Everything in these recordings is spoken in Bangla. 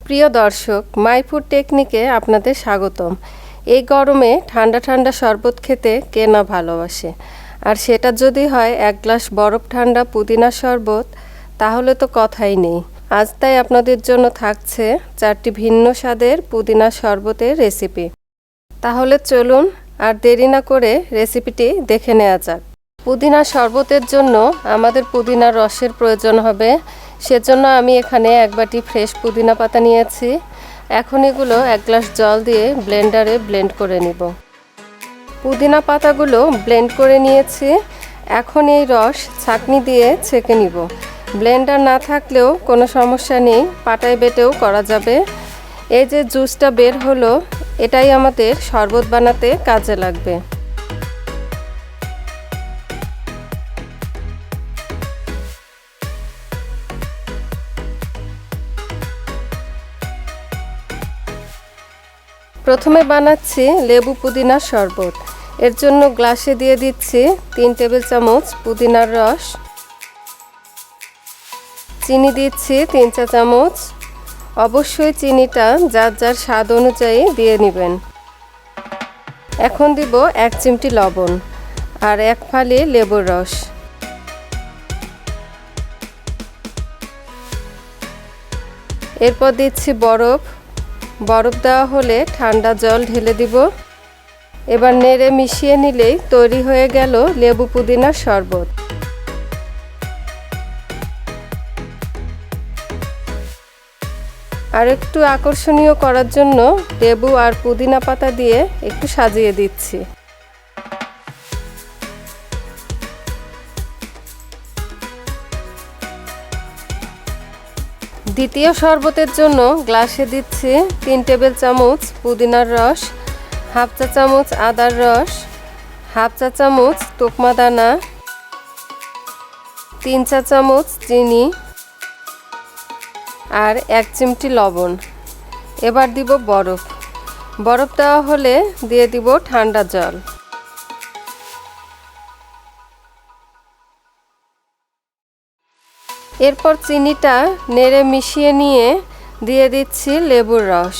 প্রিয় দর্শক, মাই ফুড টেকনিকে আপনাদের স্বাগতম। এই গরমে ঠান্ডা ঠান্ডা শরবত খেতে কে না ভালোবাসে, আর সেটা যদি হয় এক গ্লাস বরফ ঠান্ডা পুদিনা শরবত, তাহলে তো কথাই নেই। আজ তাই আপনাদের জন্য থাকছে 4টি ভিন্ন স্বাদের পুদিনা শরবতের রেসিপি। তাহলে চলুন আর দেরি না করে রেসিপিটি দেখে নেওয়া যাক। পুদিনা শরবতের জন্য আমাদের পুদিনার রসের প্রয়োজন হবে। সেজন্য আমি এখানে 1 বাটি ফ্রেশ পুদিনা পাতা নিয়েছি। এখন এগুলো 1 গ্লাস জল দিয়ে ব্লেন্ডারে ব্লেন্ড করে নিব। পুদিনা পাতাগুলো ব্লেন্ড করে নিয়েছি। এখন এই রস ছাঁকনি দিয়ে ছেঁকে নিব। ব্লেন্ডার না থাকলেও কোনো সমস্যা নেই, পাটায় বেটেও করা যাবে। এই যে জুসটা বের হলো, এটাই আমাদের শরবত বানাতে কাজে লাগবে। প্রথমে বানাচ্ছি লেবু পুদিনার শরবত। এর জন্য গ্লাসে দিয়ে দিচ্ছি 3 টেবিল চামচ পুদিনার রস, চিনি দিচ্ছি 3 চা চামচ। অবশ্যই চিনিটা যার যার স্বাদ অনুযায়ী দিয়ে নেবেন। এখন দিব 1 চিমটি লবণ আর 1 ফালি লেবুর রস। এরপর দিচ্ছি বরফ দেওয়া হলে ঠান্ডা জল ঢেলে দিব। এবার নেড়ে মিশিয়ে নিলেই তৈরি হয়ে গেল লেবু পুদিনার শরবত। আর একটু আকর্ষণীয় করার জন্য লেবু আর পুদিনা পাতা দিয়ে একটু সাজিয়ে দিচ্ছি। দ্বিতীয় শরবতের জন্য গ্লাসে দিচ্ছি 3 টেবিল চামচ পুদিনার রস, হাফ চা চামচ আদার রস, হাফ চা চামচ তোকমা দানা, 3 চা চামচ চিনি আর 1 চিমটি লবণ। এবার দিব বরফ দেওয়া হলে দিয়ে দিব ঠান্ডা জল। এরপর চিনিটা নেড়ে মিশিয়ে নিয়ে দিয়ে দিচ্ছি লেবুর রস।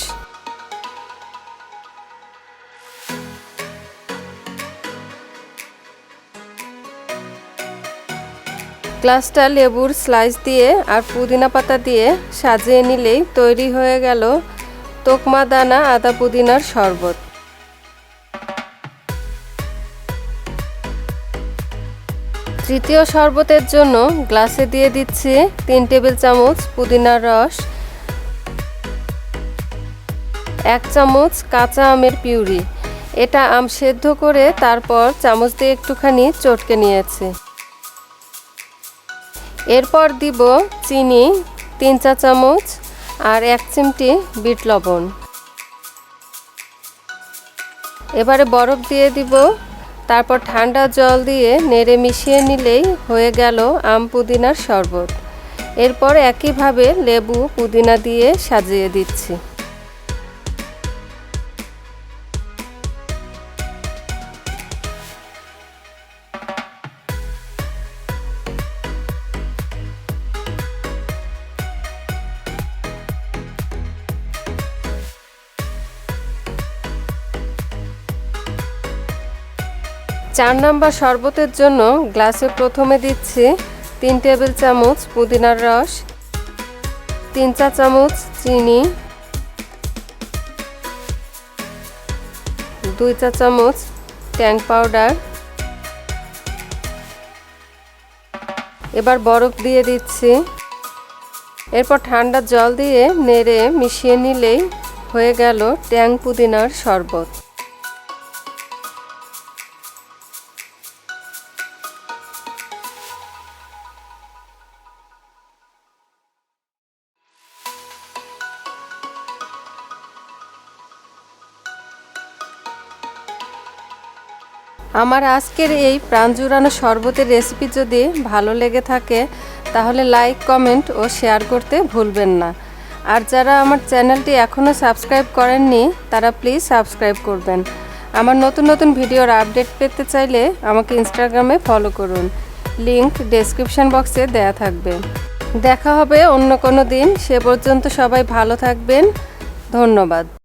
গ্লাসটা লেবুর স্লাইস দিয়ে আর পুদিনা পাতা দিয়ে সাজিয়ে নিলেই তৈরি হয়ে গেল তোকমা দানা আদা পুদিনার শরবত। তৃতীয় শরবতের জন্য গ্লাসে দিয়ে দিচ্ছি 3 টেবিল চামচ পুদিনার রস, 1 চামচ কাঁচা আমের পিউরি। এটা আম সেদ্ধ করে তারপর চামচ দিয়ে একটুখানি চটকে নিয়েছি। এরপর দিব চিনি 3 চা চামচ আর 1 চিমটি বিট লবণ। এবারে বরফ দিয়ে দিব। তারপর ঠান্ডা জল দিয়ে নেড়ে মিশিয়ে নিলেই হয়ে গেল আম পুদিনার শরবত। এরপর একইভাবে লেবু পুদিনা দিয়ে সাজিয়ে দিচ্ছি। চার নম্বর শরবতের জন্য গ্লাসে প্রথমে দিচ্ছি 3 টেবিল চামচ পুদিনার রস, 3 চা চামচ চিনি, 2 চা চামচ ট্যাং পাউডার। এবার বরফ দিয়ে দিচ্ছি। এরপর ঠান্ডা জল দিয়ে নেড়ে মিশিয়ে নিলেই হয়ে গেল ট্যাং পুদিনার শরবত। আমার আজকের এই প্রাণ জুড়ানো শরবতের রেসিপি যদি ভালো লেগে থাকে তাহলে লাইক, কমেন্ট ও শেয়ার করতে ভুলবেন না। আর যারা আমার চ্যানেলটি এখনও সাবস্ক্রাইব করেননি তারা প্লিজ সাবস্ক্রাইব করবেন। আমার নতুন নতুন ভিডিওর আপডেট পেতে চাইলে আমাকে ইনস্টাগ্রামে ফলো করুন। লিংক ডেসক্রিপশন বক্সে দেয়া থাকবে। দেখা হবে অন্য কোনো দিন। সে পর্যন্ত সবাই ভালো থাকবেন। ধন্যবাদ।